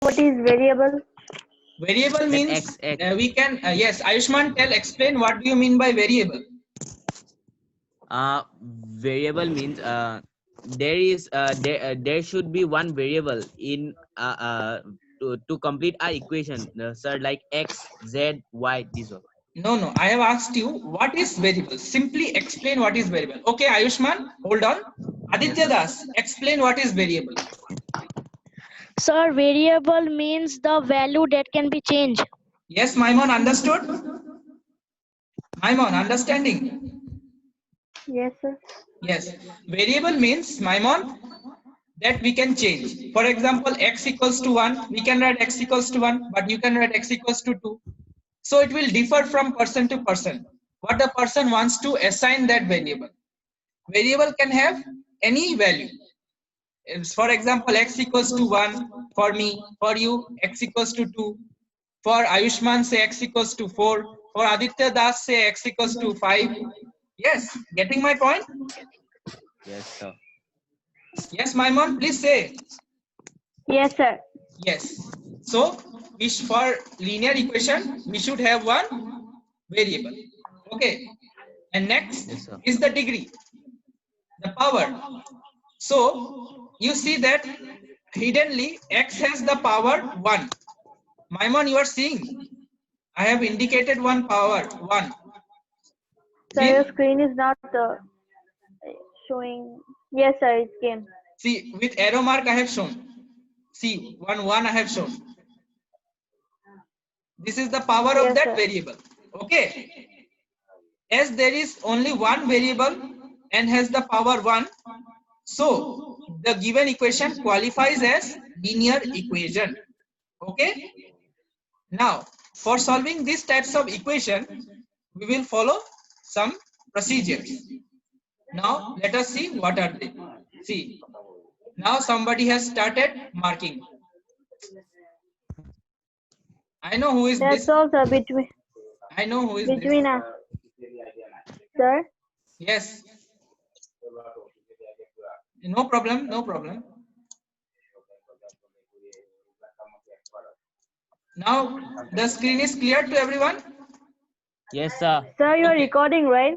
what is variable? Variable That means X. we can yes, Ayushman, explain what do you mean by variable? Variable means there should be one variable in to complete our equation, sir, like X, Z, Y. This all. No, no, I have asked you what is variable. Simply explain what is variable. Okay, Ayushman, hold on. Aditya Yes, Das, explain what is variable. Sir, variable means the value that can be changed. Yes, Maimon, understood? Maimon, understanding? Yes, sir. Yes, variable means, Maimon, that we can change. For example, x equals to 1, we can write x equals to 1, but you can write x equals to 2. So it will differ from person to person. What the person wants to assign that variable. Variable can have any value. For example, x equals to 1 for me, for you, x equals to 2. For Ayushman, say x equals to 4. For Aditya Das, say x equals to 5. Yes, getting my point? yes, sir. Yes, Maimon, please say. Yes, sir. Yes. So, for linear equation, we should have one variable. Okay. And next Yes, sir. is the degree, the power. So, you see that hiddenly x has the power 1. Maimon, you are seeing. I have indicated one power 1. Sir, your See, screen is not showing. Yes, sir, it came. see, with arrow mark I have shown. See, 1 I have shown. This is the power of Yes, that sir. variable. Okay. As there is only one variable and has the power 1, so the given equation qualifies as linear equation. Okay. Now, for solving these types of equation, we will follow some procedures. Now, let us see what are they. See, now somebody has started marking. I know who is That's this. all, sir. Between I know who is this. us, sir. Yes. No problem. No problem. Now the screen is clear to everyone. Yes, sir. Sir, you're Okay. recording, right?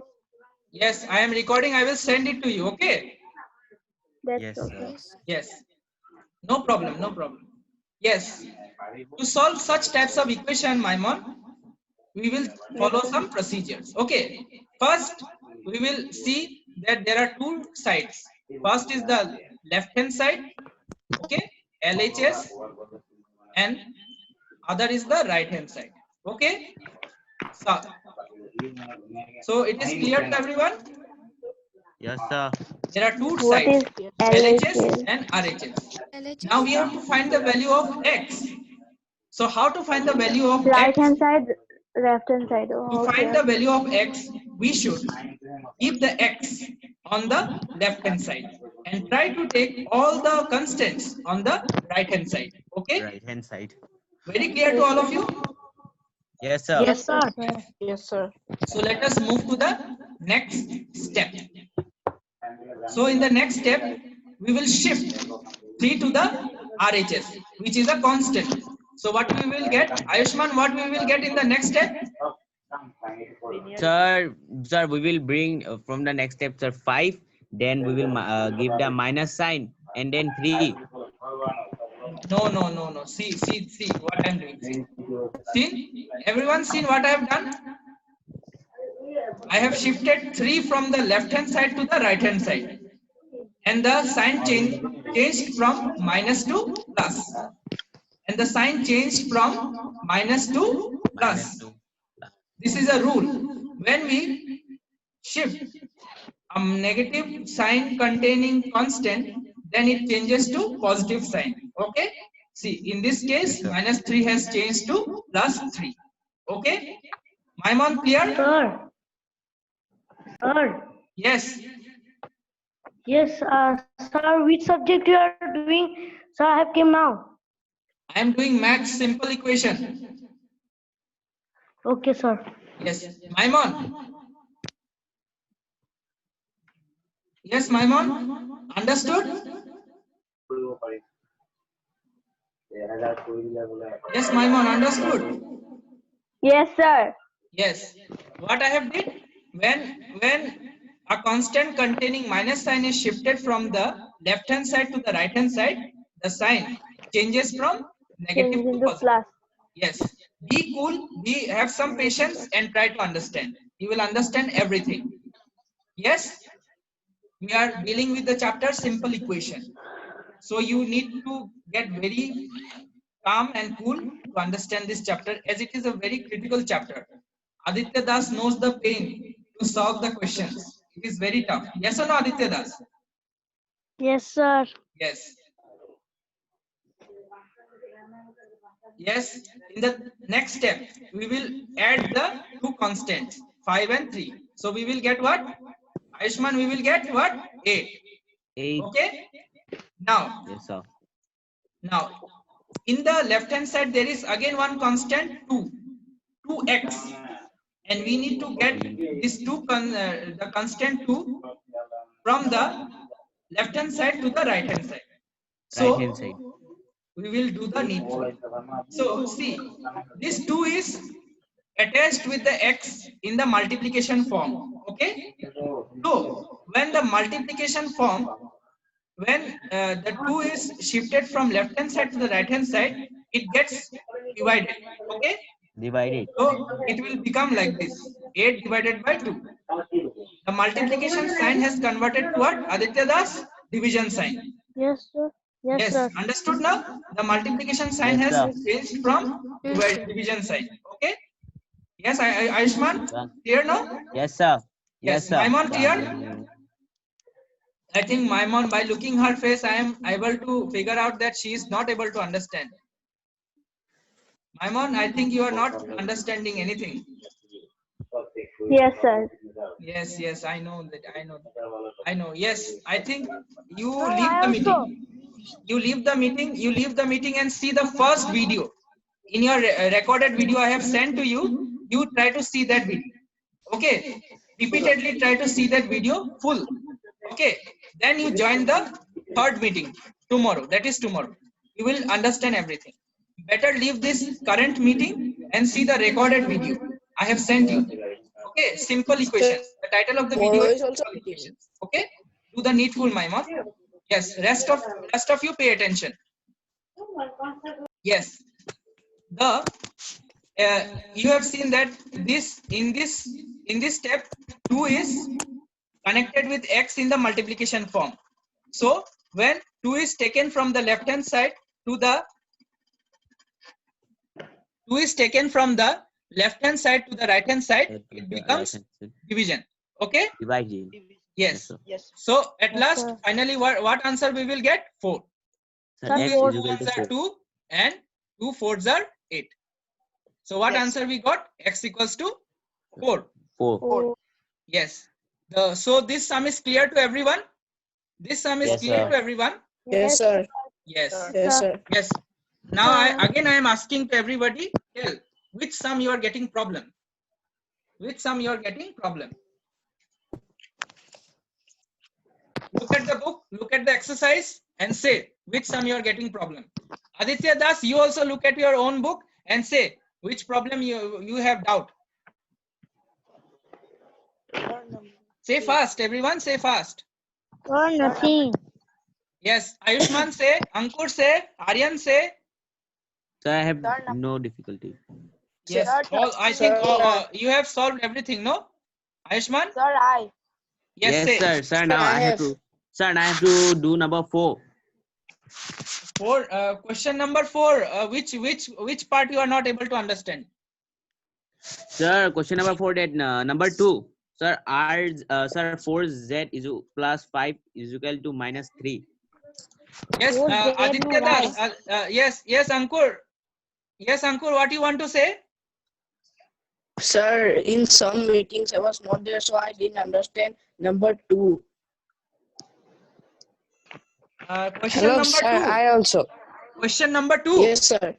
Yes, I am recording. I will send it to you. Okay. That's Yes, okay. sir. Yes. No problem. No problem. Yes. To solve such types of equation, Maimon, we will Yes, follow sir. some procedures. Okay. First, we will see that there are two sides. First is the left hand side. Okay. LHS, and other is the right hand side. Okay. So it is clear to everyone. Yes, sir. There are two What sides, is LHS LHS? and RHS. Now LHS. we have to find the value of x. So how to find the value of Right x? hand side, left hand side. To Oh, find okay. the value of x, we should keep the x on the left hand side and try to take all the constants on the right hand side. Okay? Right hand side. Very clear to Yes, all sir. of you? Yes, sir. Yes, sir. Yes, sir. Yes, sir. So let us move to the next step. So in the next step, we will shift 3 to the RHS, which is a constant. So what we will get, Ayushman, what we will get in the next step? Sir, we will bring from the next step, sir, 5. Then we will give the minus sign and then 3. No, no, no, no. See what I'm doing. See. Seen? Everyone seen what I have done? I have shifted 3 from the left hand side to the right hand side. And the sign changed from minus to plus. And the sign changed from minus to Minus plus. 2. This is a rule. When we shift a negative sign containing constant, then it changes to positive sign. Okay? See, in this Yes, case, sir. minus 3 has changed to plus 3. Okay? Maimon, clear? Sir. Sir. Yes. Yes, sir. Which subject you are doing? Sir, I have came now. I am doing math simple equation. Okay, sir. Yes. Maimon. Yes, Maimon. Understood? Yes, Maimon, understood? Yes, sir. Yes. What I have did, when a constant containing minus sign is shifted from the left hand side to the right hand side, the sign changes from negative Change to into positive. plus. Yes. Be cool. Have some patience and try to understand. You will understand everything. Yes. We are dealing with the chapter simple equation. So you need to get very calm and cool to understand this chapter, as it is a very critical chapter. Aditya Das knows the pain to solve the questions. It is very tough. Yes or no, Aditya Das? Yes, sir. Yes. Yes. In the next step, we will add the two constants, 5 and 3. So we will get what? Ayushman, we will get what? 8. 8. Okay. Now, Yes, sir. in the left hand side, there is again one constant 2x. And we need to get this the constant 2 from the left hand side to the right hand side. Right hand So side. we will do the needful. So see, this 2 is attached with the x in the multiplication form. Okay. So when the multiplication form, when the 2 is shifted from left hand side to the right hand side, it gets divided. Okay. Divided. So it will become like this: 8 divided by 2. The multiplication sign has converted to what? Aditya Das? Division sign. Yes, sir. Yes, Yes, sir. understood now? The multiplication sign Yes, has sir. changed from division sign. Okay? Yes, Ayushman? Sir. Clear now? Yes, sir. Yes, sir. Maimon, clear? I think Maimon, by looking her face, I am able to figure out that she is not able to understand. Maimon, I think you are not understanding anything. Yes, sir. Yes, I know that. I know. Yes, I think you Sir, leave I the also. meeting. You leave the meeting and see the first video. In your recorded video I have sent to you, you try to see that video. Okay. Repeatedly try to see that video full. Okay. Then you join the third meeting tomorrow. That is tomorrow. You will understand everything. Better leave this current meeting and see the recorded video I have sent you. Okay. Simple equations. The title of the video is simple equations. Okay. Do the needful, Maimon. Yes. Rest of you pay attention. Yes. The you have seen that in this step 2 is connected with x in the multiplication form. So when 2 is taken from the left hand side to the 2 is taken from the left hand side to the right hand side, it becomes division. Okay. Divided. Yes. sir. So at Yes, last, sir. finally, what answer we will get? 4. Sir, 2 x four. is equal to 4. 2 and 2 4s are 8. So what Yes. answer we got? X equals to 4. 4. Oh, Yes. So this sum is clear to everyone. This sum is Yes, clear sir. to everyone. Yes, sir. Yes. Yes, sir. Yes. Now I am asking to everybody, tell which sum you are getting problem. Which sum you are getting problem. Look at the book, look at the exercise and say which sum you are getting problem. Aditya Das, you also look at your own book and say which problem you have doubt. Say fast, everyone, say fast. or nothing. Yes, Ayushman say, Ankur say, Aryan say. So I have no difficulty. Yes, I think you have solved everything, no? Ayushman? Sir, I. Yes, Yes, say. sir. Sir, now I have to. Sir, I have to do number 4. Question number 4. Which part you are not able to understand? Sir, question number 4. That number 2. Sir, sir, 4z is plus 5 is equal to minus 3. Yes, Aditya Das. Yes, Ankur. Yes, Ankur, what you want to say? Sir, in some meetings I was not there, so I didn't understand number 2. Question Hello, number sir. 2. I also. Question number 2. Yes, sir.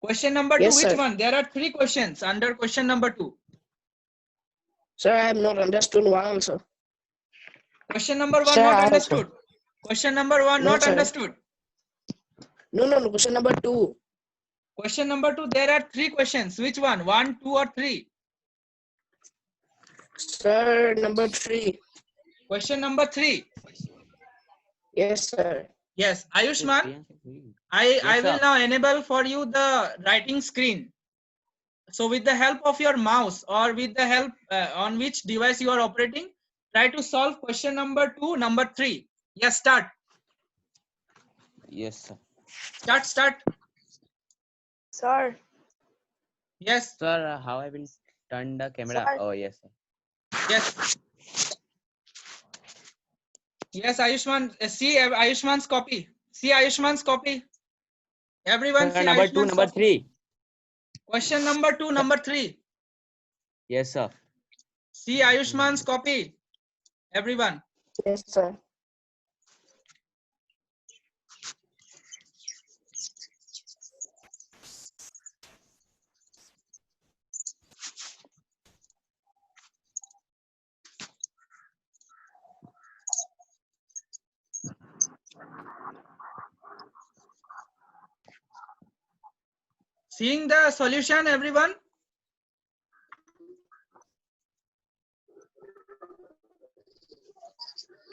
Question number 2. Yes, Which sir. one? There are 3 questions under question number 2. Sir, I have not understood one also. Question number 1 Sir, not I understood. Question number 1 No, not sir. understood. No. Question number 2. Question number 2, there are 3 questions. Which one? 1, 2 or 3? Sir, number 3. Question number 3. Yes, sir. Yes, Ayushman, I Yes, will sir. now enable for you the writing screen. So with the help of your mouse or with the help on which device you are operating, try to solve question number 2, number 3. Yes, start. Yes, sir. Start. Sir, Yes, Sir, how I will turn the camera? Sir. Oh, yes, sir. yes. Yes, Ayushman, see Ayushman's copy. See Ayushman's copy. Everyone Sir, see number 2, Ayushman's number copy. 3. Question number 2, number 3. Yes, sir. See Ayushman's copy. Everyone. yes, sir. Seeing the solution, everyone?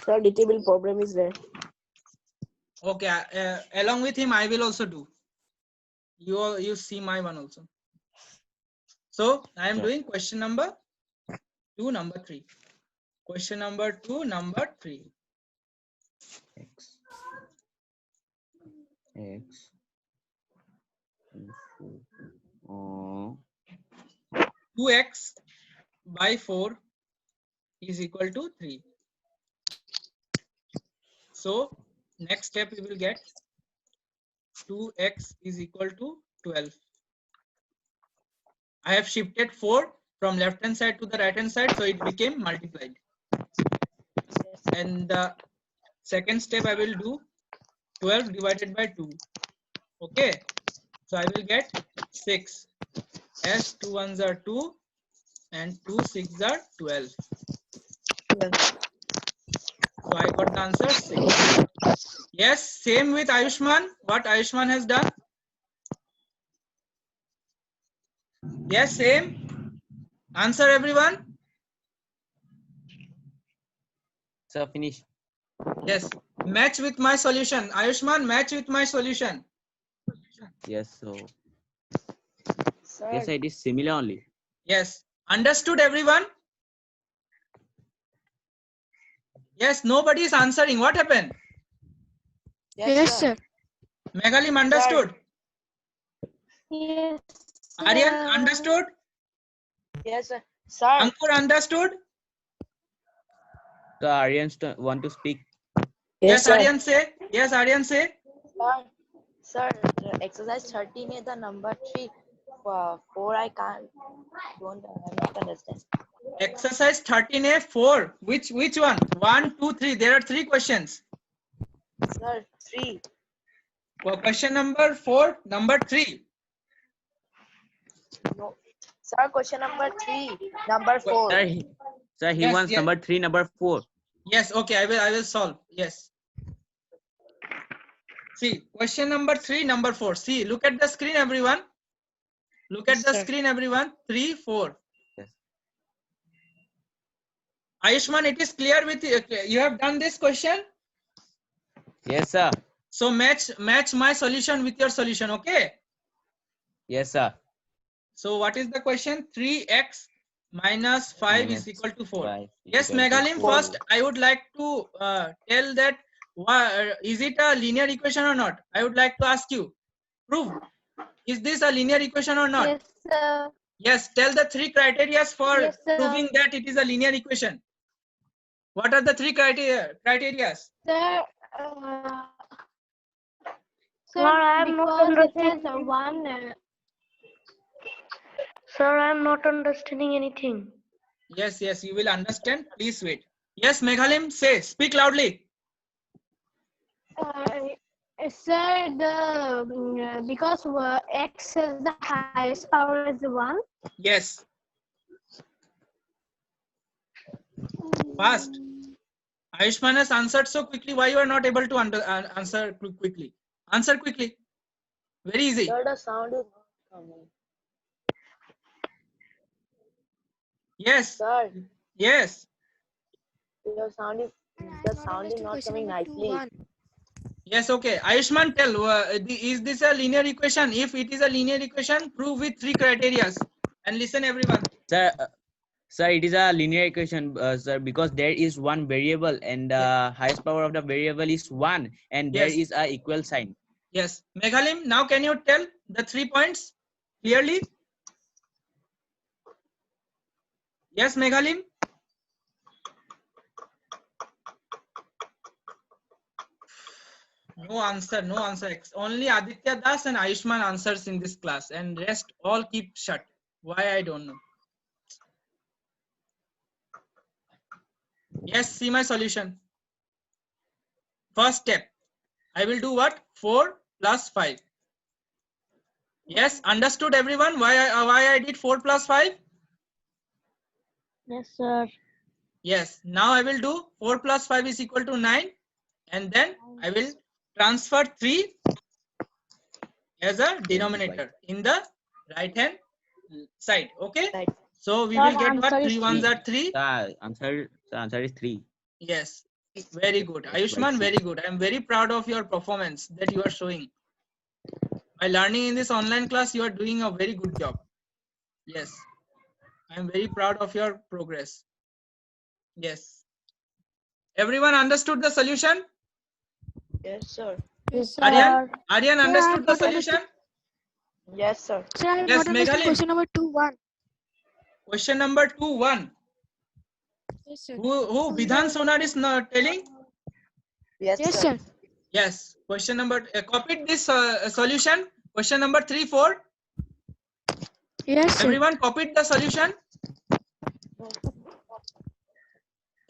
Sir, little problem is there. Okay, along with him, I will also do. You see my one also. So I am Sure. doing question number 2, number 3. Question number 2, number 3. X. X. 2x by 4 is equal to 3. So next step we will get 2x is equal to 12. I have shifted 4 from left hand side to the right hand side, so it became multiplied. And the second step I will do 12 divided by 2. Okay, so I will get 6 as 2 ones are 2 and 2 6 are 12. So I got the answer 6. Yes, same with Ayushman. What Ayushman has done? Yes, same. Answer everyone. Sir, finish. Yes, match with my solution. Ayushman, match with my solution. Yes, so. Sir, Yes, sir, it is similar only. Yes, understood everyone? Yes, nobody is answering. What happened? yes, sir. Megalim understood. Yes. Aryan sir. understood. Yes, sir. Sir, Ankur understood. So, Aryan want to speak. Yes, Aryan say. Yes, Aryan say. Sir, exercise 13 is the number 3. 4 I don't understand. Exercise 13A 4. Which one? 1, 2, 3. There are 3 questions. Sir, 3. Well, question number 4, number 3. No. Sir, question number 3, number 4. Sir, he Yes, wants yes. number 3, number 4. Yes, okay, I will solve. Yes. See, question number 3, number 4. See, look at the screen, everyone. Look at Yes, the sir. screen, everyone. 3, 4. Yes. Ayushman, it is clear with you. You have done this question. Yes, sir. So match my solution with your solution. Okay. Yes, sir. So what is the question? 3x minus 5 is Minus equal to 4. 5 is Yes, equal to Megalim. 4. First, I would like to tell that is it a linear equation or not? I would like to ask you. Prove. Is this a linear equation or not? Yes, sir. Yes. Tell the 3 criteria for Yes, sir. proving that it is a linear equation. What are the 3 criteria? Sir, Sir, I am not because it has understanding. one. Sir, I am not understanding anything. Yes, you will understand. Please wait. Yes, Meghalim, say. Speak loudly. Sir, because x is the highest power is 1. Yes. Fast. Ayushman has answered so quickly. Why you are not able to answer quickly? Answer quickly. Very easy. Sir, the sound is not coming. Yes. Sir, Yes. the sound is not coming nicely. Yes. Okay. Ayushman, tell. Is this a linear equation? If it is a linear equation, prove with 3 criteria. And listen, everyone. Sir, sir, it is a linear equation, sir, because there is one variable and the highest power of the variable is 1 and there Yes. is a equal sign. Yes. Meghalim, now can you tell the 3 points clearly? Yes, Meghalim. No answer, no answer. Only Aditya Das and Ayushman answers in this class, and rest all keep shut. Why, I don't know. Yes, see my solution. First step, I will do what? 4 plus 5. Yes, understood everyone why I did 4 plus 5? Yes, sir. Yes, now I will do 4 plus 5 is equal to 9, and then I will transfer 3 as a denominator in the right hand side. Okay, Right. so we Sir, will get what? answer is 3 ones are 3. The answer is 3. Yes, very good. That's Ayushman, right. very good. I am very proud of your performance that you are showing. By learning in this online class, you are doing a very good job. Yes, I am very proud of your progress. Yes. Everyone understood the solution? Yes, sir. Yes, sir. Aryan understood the solution? Yes, sir. Yes, Meghalim. Question number 2, 1. Yes, sir. Who Bidhan Sonar is not telling? Yes, sir. Yes. Question number, copied this solution. Question number 3, 4. Yes, Everyone copied the solution?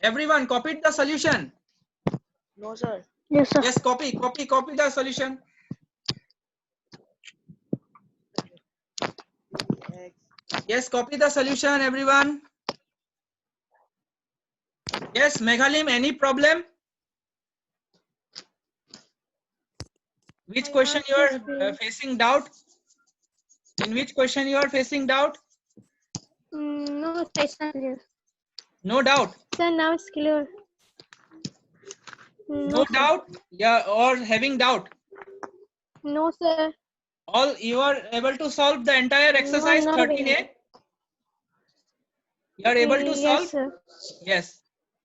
Everyone copied the solution? No, sir. Yes, sir. Yes, copy the solution. Yes, copy the solution, everyone. Yes, Meghalim, any problem? Which question you are facing doubt? In which question you are facing doubt? No, sir, it's not clear. No doubt. Sir, now it's clear. No doubt? Yeah, or having doubt? No, sir. All you are able to solve the entire exercise not 13A? really. You are able to solve? Yes, sir. Yes.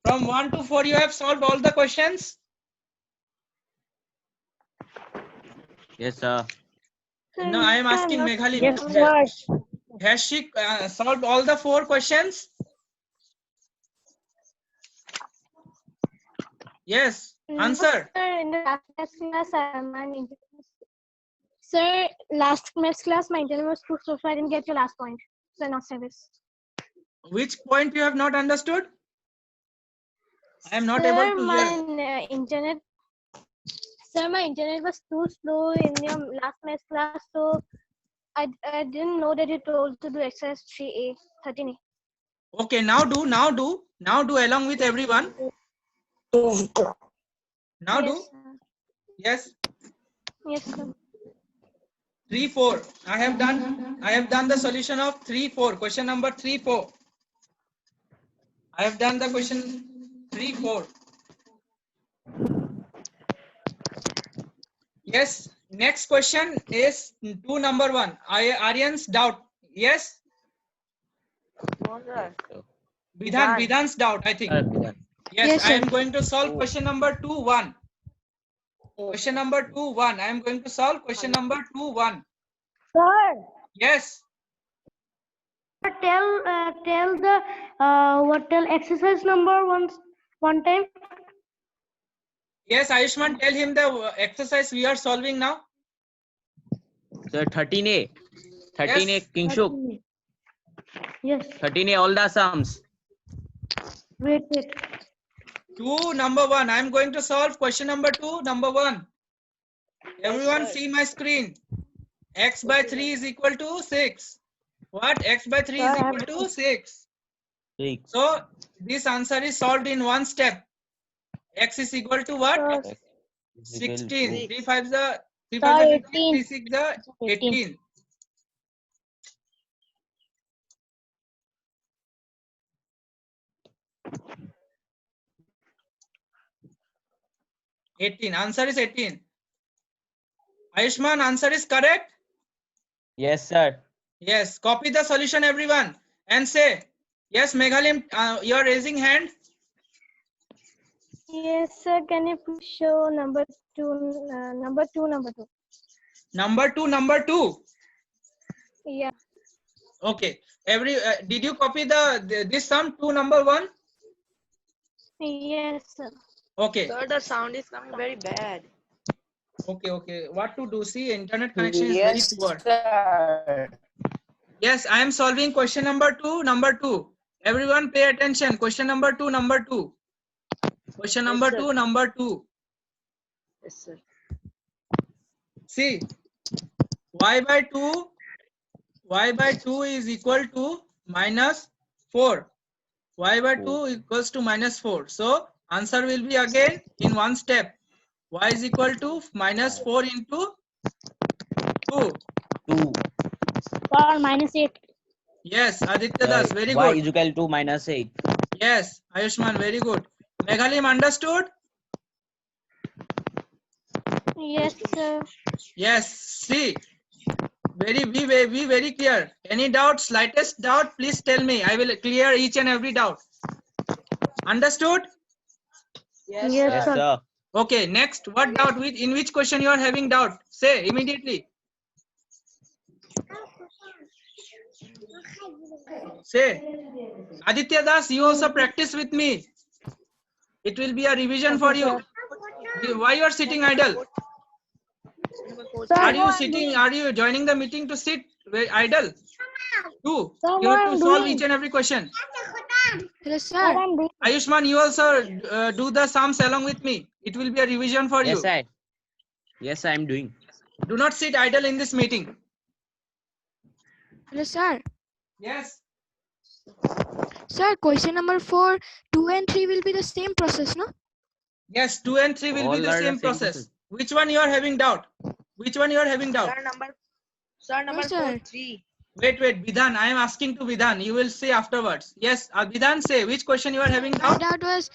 From 1 to 4 you have solved all the questions? Yes, sir. No, I am asking Meghalim. Yes, sir. Has she solved all the 4 questions? Yes. Answer. Sir, in the last class, sir, last maths class, my internet was too slow, so I didn't get your last point. So not service. Which point you have not understood? I am not Sir, able to hear. my internet. Sir, my internet was too slow in your last maths class, so I didn't know that you told to do exercise 3A, 13A. Okay, now do along with everyone. Now Yes, do. sir. Yes. Yes, sir. 3, 4. I have done the solution of 3, 4. Question number 3, 4. I have done the question 3, 4. Yes. Next question is 2, number 1. Aryan's doubt. Yes. No, sir. Bidhan's doubt, I think. Bidhan. Yes, I am going to solve question number 2, 1. Question number 2, 1. I am going to solve question number 2, 1. Sir, Yes. tell exercise number one time. Yes, Ayushman, tell him the exercise we are solving now. Sir, 13A. 13A, Yes. Kingshuk. Yes. 13A, all the sums. Wait. 2, number 1. I am going to solve question number 2, number 1. Everyone sir. see my screen. X by 3 is equal to 6. What? X by 3 is equal to 6. 6. So this answer is solved in one step. X is equal to what? 16. 3 5 is 3 Sir, 5 are 15, 18. 3 6 are 18. Answer is 18. Ayushman, answer is correct. Yes, sir. Yes. Copy the solution, everyone, and say yes. Meghalim, you are raising hand. Yes, sir. Can you please show number two? Number two. Number two. Yeah. Okay. Did you copy this sum 2 number 1? Yes, sir. Okay. Sir, the sound is coming very bad. Okay. What to do? See, internet connection is very Yes, poor. sir. Yes, I am solving question number 2. Everyone pay attention. Question number 2. Question number Yes, sir. 2. Number 2. Yes, sir. See, y by 2 is equal to minus 4. Y by 2 equals to minus 4. So answer will be again in one step. Y is equal to minus 4 into 2. 2. Or -8. Yes, Aditya Das, very Y good. is equal to -8. Yes, Ayushman, very good. Meghalim, understood? Yes, sir. Yes, see, be very clear. Any doubt, slightest doubt, please tell me. I will clear each and every doubt. Understood? Yes, Yes, Yes, sir. sir. Okay, next, what doubt? In which question you are having doubt? Say immediately. Say, Aditya Das, you also practice with me. It will be a revision for you. Why you are sitting idle? Number 4. Sir, Are no, you I'm sitting? doing. Are you joining the meeting to sit idle? Do. Sir, You no, have to I'm solve doing. each and every question. Hello, Sir, sir. I'm doing. Ayushman, you also do the sums along with me. It will be a revision for you. Yes, I am doing. Do not sit idle in this meeting. Hello, sir. Yes. Sir, question number 4, 2 and 3 will be the same process, no? Yes, 2 and 3 will be All the are the same same process. process. Which one you are having doubt? Which one you are having doubt? Sir, number sir. 4, 3. Wait, Vidhan. I am asking to Vidhan. You will say afterwards. Yes, Vidhan, say which question you are having My doubt? doubt was,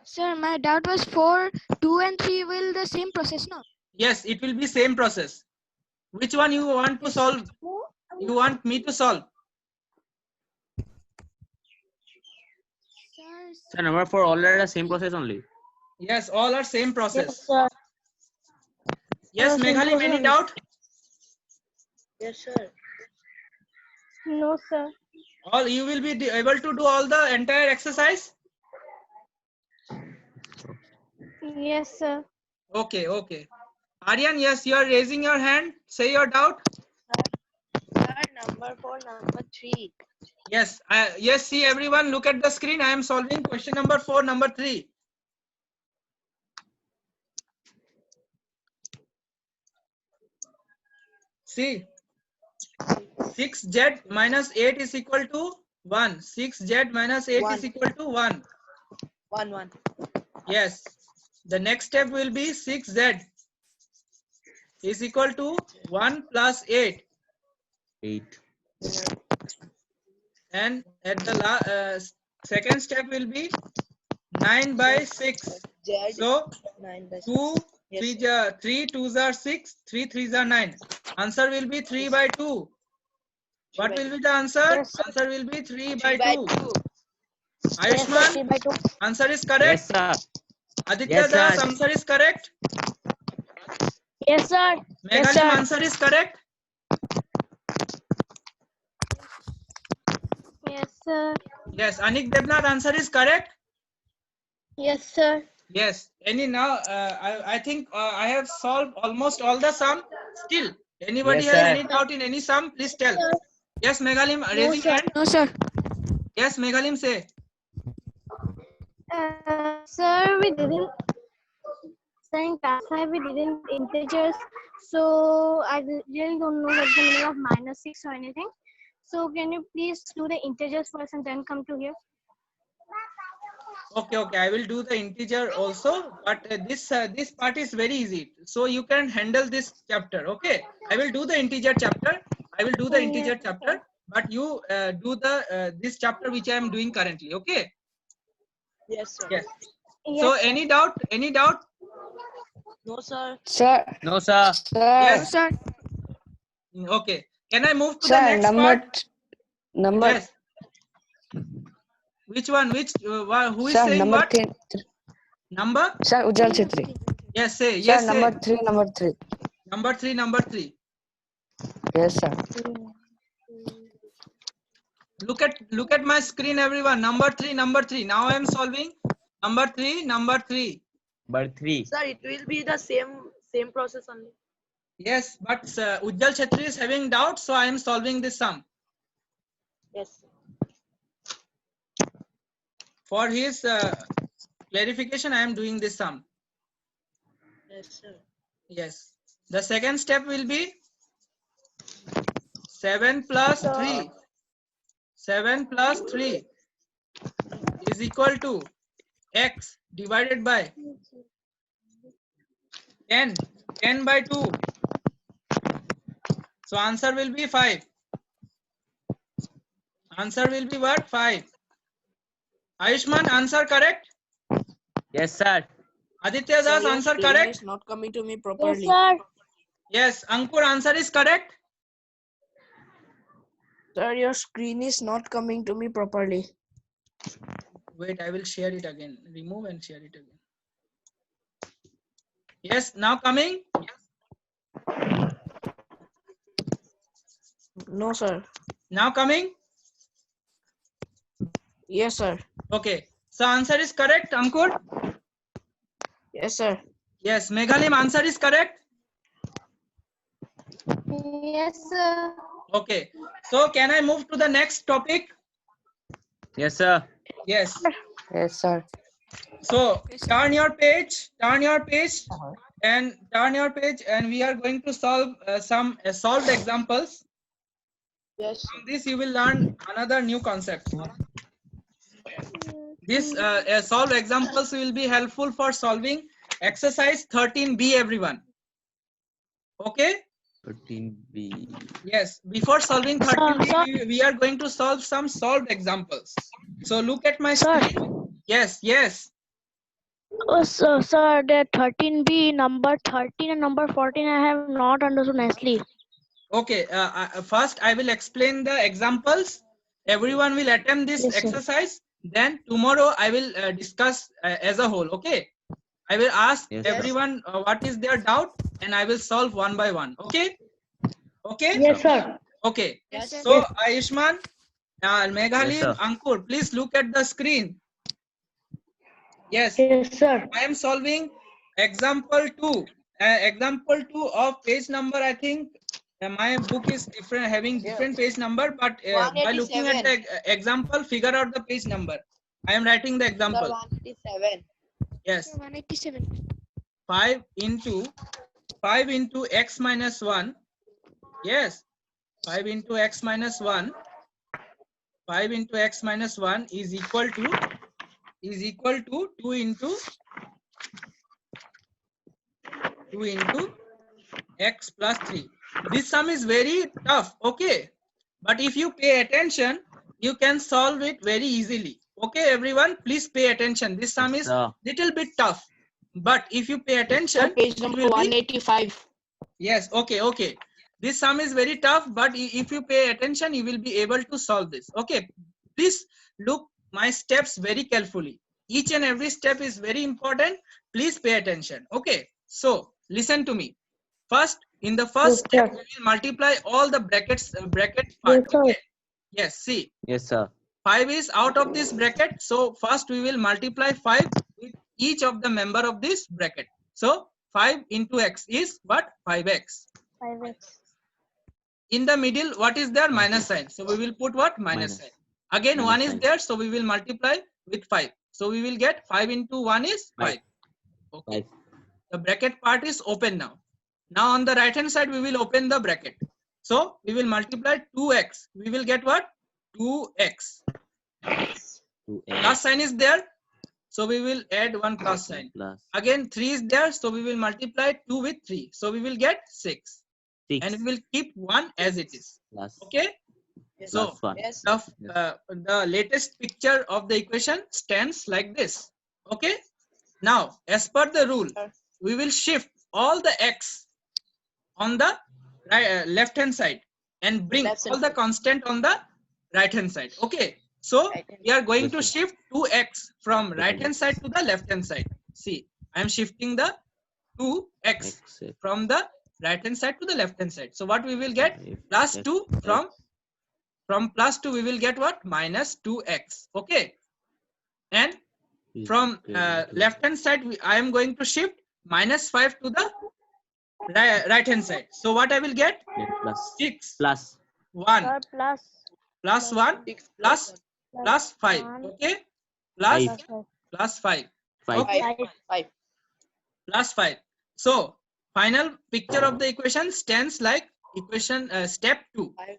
sir, my doubt was 4, 2 and 3 will the same process, no? Yes, it will be same process. Which one you want to Yes, sir. solve? You want me to solve? Sir, So number 4, all are the same process only. Yes, all are same Yes, process. sir. Yes, Meghalim, any doubt? Yes, sir. No, sir. All you will be able to do all the entire exercise? Yes, sir. Okay. Aryan, yes, you are raising your hand. Say your doubt. Sir, number 4, number 3. Yes, yes, see everyone, look at the screen. I am solving question number 4, number 3. See, 6z minus 8 is equal to 1. 6z minus 8 is equal to 1. 1. Yes. The next step will be 6z is equal to 1 plus 8. 8. And at the second step will be 9 by 6. Z. So 9 by 6. 2, Yes. 3 2s are 6, 3 3s are 9. Answer will be 3 by 2. What will be the answer? Yes, sir. Answer will be 3 3 by by 2. 2. Yes, sir. Ayushman, 3 by 2. answer is Yes, correct. sir. Aditya Yes, Das, sir. answer is correct. Yes, sir. Yes, Meghalim, sir. answer is correct. Yes, sir. Yes, Anik Debnath, answer is correct. Yes, sir. Yes. Any now? I think I have solved almost all the sum. Still, anybody Yes, has sir. any doubt in any sum? Please tell. Yes, Meghalim, raising sir. hand. No, sir. Yes, Meghalim, say. Sir, we didn't. Sir, in class 5 we didn't integers, so I really don't know what's the meaning of -6 or anything. So can you please do the integers first and then come to here? Okay, okay. I will do the integer also, but this part is very easy. So you can handle this chapter. Okay. I will do the integer chapter. I will do the integer chapter, but you do the this chapter which I am doing currently. Okay. Yes, sir. Yes. Yes, So sir. any doubt? Any doubt? No, sir. Sir, No, sir. sir, Yes. Sir, Okay. Can I move to the sir, next number, part? number, Yes. Which one? Which? Who is sir, saying number what? three, Number? sir, Ujjwal Chhetri. Yes. Say. Sir, Yes. number Say. three, number three. Number three. Number three. Yes, sir. Look at my screen, everyone. Number three. Number three. Now I am solving. Number three. Number three. Number 3. Sir, it will be the same process only. Yes, but Ujjal Chhetri is having doubt, so I am solving this sum. Yes. For his clarification, I am doing this sum. Yes, sir. Yes. The second step will be 7 plus 3. 7 plus 3 is equal to x divided by 10. 10 by 2. So answer will be 5. Answer will be what? 5. Ayushman, answer correct? Yes, sir. Aditya Sir, Das, your answer screen correct? is not coming to me Yes, properly. sir. Yes. Ankur, answer is correct? Sir, your screen is not coming to me properly. Wait, I will share it again. Remove and share it again. Yes, now coming. No, sir. Now coming. Yes, sir. Okay. So answer is correct, Ankur? Yes, sir. Yes. Meghalim, answer is correct? Yes, sir. Okay. So can I move to the next topic? Yes, sir. Yes. Yes, sir. So turn your page, and we are going to solve some solved examples. Yes. From this you will learn another new concept. This solved examples will be helpful for solving exercise 13b, everyone. Okay? 13B. Yes. Before solving 13b, we are going to solve some solved examples. So look at my Sir. screen. Yes, yes. Oh, sir, the 13B, number 13 and number 14, I have not understood nicely. Okay. First, I will explain the examples. Everyone will attempt this Yes, sir. exercise. Then tomorrow I will discuss as a whole. Okay. I will ask Yes, everyone what is their doubt, and I will solve one by one. Okay. Okay. Yes, sir. Okay. Yes, sir. So Ayushman, Meghalim, sir. Ankur, please look at the screen. Yes. Yes, sir. I am solving example 2. Example 2 of page number, I think my book is different, having different page number, but by looking at the example, figure out the page number. I am writing the Sir, example. 187. Yes. 187. 5 into x minus 1. Yes. 5 into x minus 1. 5 into x minus 1 is equal to 2 into x plus 3. This sum is very tough, okay? But if you pay attention, you can solve it very easily. Okay, everyone, please pay attention. This sum is sir. little bit tough, but if you pay Sir, attention, page it number will be 185. yes. Okay, okay. This sum is very tough, but if you pay attention, you will be able to solve this. Okay, please look my steps very carefully. Each and every step is very important. Please pay attention. Okay, so listen to me. First, in the first Yes, step, sir. we will multiply all the bracket part. Yes, sir. Okay. Yes, see, Yes, sir. 5 is out of this bracket. So first we will multiply 5 with each of the member of this bracket. So 5 into x is what? 5x. 5x. In the middle, what is there? Minus sign. So we will put what? Minus Minus. sign. Again, Minus 1 is sign. there. So we will multiply with 5. So we will get 5 into 1 is 5. Okay. 5. The bracket part is open now. Now on the right hand side, we will open the bracket. So we will multiply 2x. We will get what? 2x. 2x. Plus sign is there. So we will add one plus sign. Plus Again 3 is there, so we will multiply 2 with 3. So we will get 6. 6 And we will keep 1 as it is. plus Okay. So plus 1. Yes. the latest picture of the equation stands like this. Okay. Now, as per the rule, we will shift all the x on the left hand side and bring Left all hand the side. constant on the right hand side. Okay. So Right hand we are going Yes, to sir. shift 2x from right hand side to the left hand side. See, I am shifting the 2x X from the right hand side to the left hand side. So what we will get? five, Plus X, 2 from plus 2 we will get what? Minus 2x. Okay. And is from equal to left hand side I am going to shift minus 5 to the right hand side. So what I will get? X plus 6 plus 1 Sir, plus plus 1 6 plus plus 5. one. Okay. Plus 5 plus 5. 5 Okay. 5. Plus 5. So final picture of the equation stands like equation step 2. 5.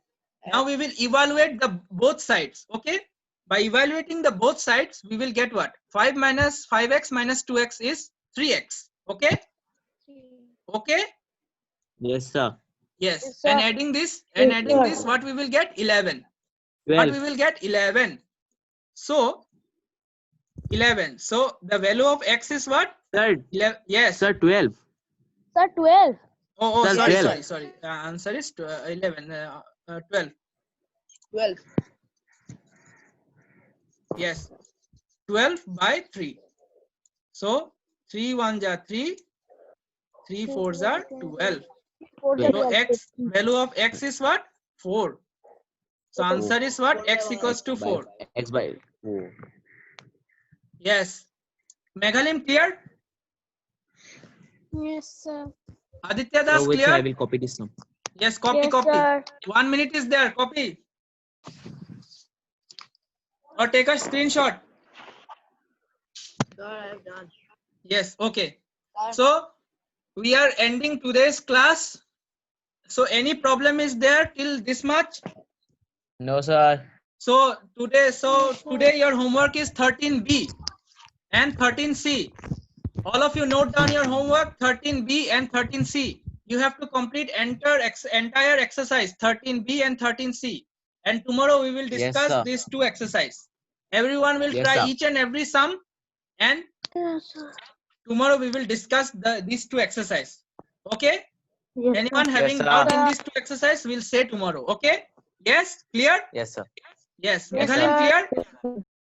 Now we will evaluate the both sides. Okay. By evaluating the both sides, we will get what? 5 minus 5x minus 2x is 3x. Okay. Okay. Yes, sir. Yes. Yes, And sir. adding this, Yes, sir. what we will get? 11. What 12 we will get? 11. So 11. So the value of x is what? sir. 11. Yes. Sir, 12 Sir, 12. Oh, Sir, sorry, 12. sorry. Answer is 11. 12. 12. Yes. 12 by 3. So 3 1s are 3. 3 4s are 12. So x value of x is what? 4. So answer is what? X equals to 4. X by 4. Yes. Meghalim clear? Yes, sir. Aditya Das So wait, sir, I clear? will copy this now. Yes, copy, Yes, copy. sir. 1 minute is there, copy. Or take a screenshot. Sir, I have done. Yes, okay. Sir. So we are ending today's class. So any problem is there till this much? No, sir. So today your homework is 13B and 13C. All of you note down your homework 13B and 13C. You have to complete entire exercise 13B and 13C. And tomorrow we will Yes, discuss sir. these two exercises. Everyone will Yes, try sir. each and every sum, and Yes, sir. tomorrow we will discuss these two exercises. Okay? Yes, Anyone sir. having sir. doubt in these two exercises, we'll say tomorrow. Okay? Yes? Clear? Yes, sir. Yes. Yes, Meghalim, sir. clear?